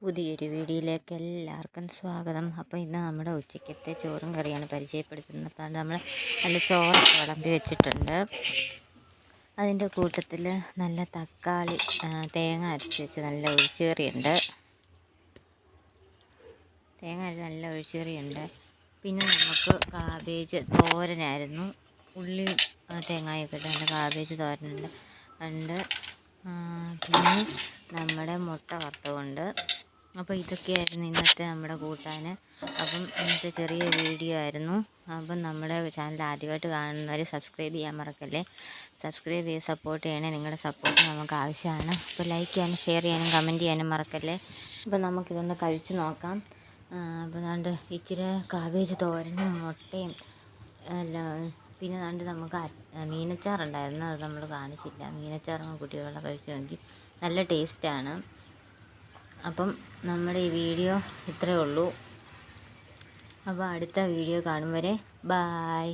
പുതിയൊരു വീഡിയോയിലേക്ക് എല്ലാവർക്കും സ്വാഗതം. അപ്പോൾ ഇന്ന് നമ്മുടെ ഉച്ചയ്ക്കത്തെ ചോറും കറിയാണ് പരിചയപ്പെടുത്തുന്നത്. അപ്പോൾ നമ്മൾ നല്ല ചോറൊക്കെ വിളമ്പി വെച്ചിട്ടുണ്ട്. അതിൻ്റെ കൂട്ടത്തിൽ നല്ല തക്കാളി തേങ്ങ അരച്ച് വെച്ച് നല്ല ഒഴിച്ചുകറിയുണ്ട്. പിന്നെ നമുക്ക് കാബേജ് തോരനായിരുന്നു. ഉള്ളി തേങ്ങയൊക്കെ ഇട്ട് നല്ല കാബേജ് തോരനുണ്ട്. പിന്നെ നമ്മുടെ മുട്ട വറുത്തതുണ്ട്. അപ്പോൾ ഇതൊക്കെയായിരുന്നു ഇന്നത്തെ നമ്മുടെ കൂട്ടാൻ. അപ്പം ഇന്നത്തെ ചെറിയ വീഡിയോ ആയിരുന്നു. അപ്പം നമ്മുടെ ചാനൽ ആദ്യമായിട്ട് കാണുന്നവർ സബ്സ്ക്രൈബ് ചെയ്യാൻ മറക്കല്ലേ. സബ്സ്ക്രൈബ് ചെയ്ത് സപ്പോർട്ട് ചെയ്യണേ. നിങ്ങളുടെ സപ്പോർട്ട് നമുക്ക് ആവശ്യമാണ്. അപ്പോൾ ലൈക്ക് ചെയ്യാനും ഷെയർ ചെയ്യാനും കമൻറ്റ് ചെയ്യാനും മറക്കല്ലേ. അപ്പോൾ നമുക്കിതൊന്ന് കഴിച്ച് നോക്കാം. അപ്പോൾ അതുകൊണ്ട് ഇച്ചിരി കാബേജ് തോരനും മുട്ടയും പിന്നെ നമുക്ക് മീനച്ചാറുണ്ടായിരുന്നു. അത് നമ്മൾ കാണിച്ചില്ല. മീനച്ചാറും കുട്ടികളെ കഴിച്ച് നോക്കി, നല്ല ടേസ്റ്റാണ്. അപ്പം നമ്മുടെ ഈ വീഡിയോ ഇത്രയേ ഉള്ളൂ. അപ്പോൾ അടുത്ത വീഡിയോ കാണും വരെ ബായ്.